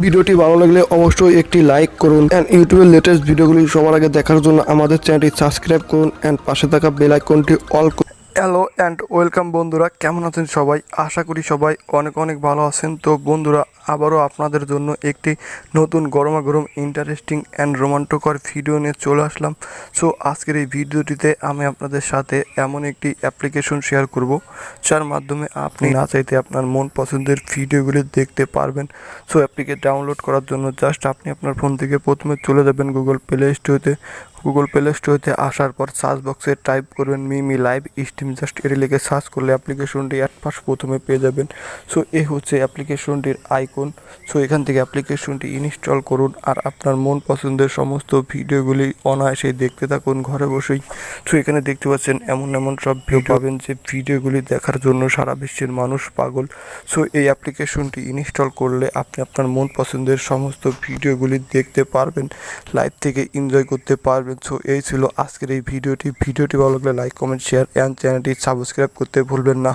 ভিডিওটি ভালো লাগলে অবশ্যই একটি লাইক করুন এন্ড ইউটিউবের লেটেস্ট ভিডিওগুলি সবার আগে দেখার জন্য আমাদের চ্যানেলটি সাবস্ক্রাইব করুন এন্ড পাশে থাকা বেল আইকনটি অল করুন। হ্যালো অ্যান্ড ওয়েলকাম বন্ধুরা, কেমন আছেন সবাই? আশা করি সবাই অনেক অনেক ভালো আছেন। তো বন্ধুরা, আবারও আপনাদের জন্য একটি নতুন গরমাগরম ইন্টারেস্টিং অ্যান্ড রোমাঞ্চকর ভিডিও নিয়ে চলে আসলাম। সো আজকের এই ভিডিওটিতে আমি আপনাদের সাথে এমন একটি অ্যাপ্লিকেশন শেয়ার করব যার মাধ্যমে আপনি না চাইতে আপনার মন পছন্দের ভিডিওগুলি দেখতে পারবেন। সো অ্যাপ্লিকে ডাউনলোড করার জন্য জাস্ট আপনি আপনার ফোন থেকে প্রথমে চলে যাবেন গুগল প্লে স্টোরে আসার পর সার্চ বক্সে টাইপ করবেন মিমি লাইভ স্ট্রিম। জাস্ট এটি লিখে সার্চ করলে অ্যাপ্লিকেশনটি ফার্স্ট প্রথমে পেয়ে যাবেন। সো এই হচ্ছে অ্যাপ্লিকেশনটির আইকন। সো এখান থেকে অ্যাপ্লিকেশনটি ইনস্টল করুন আর আপনার মন পছন্দের সমস্ত ভিডিওগুলি অনায়াসেই দেখতে থাকুন ঘরে বসেই। সো এখানে দেখতে পাচ্ছেন এমন সব ভিডিও পাবেন যে ভিডিওগুলি দেখার জন্য সারা বিশ্বের মানুষ পাগল। সো এই অ্যাপ্লিকেশনটি ইনস্টল করলে আপনি আপনার মন পছন্দের সমস্ত ভিডিওগুলি দেখতে পারবেন, লাইভ থেকে এনজয় করতে পারবেন। সো এই ছিল আজকের এই ভিডিওটি ভালো লাগলে লাইক কমেন্ট শেয়ার অ্যান্ড চ্যানেলটি সাবস্ক্রাইব করতে ভুলবেন না।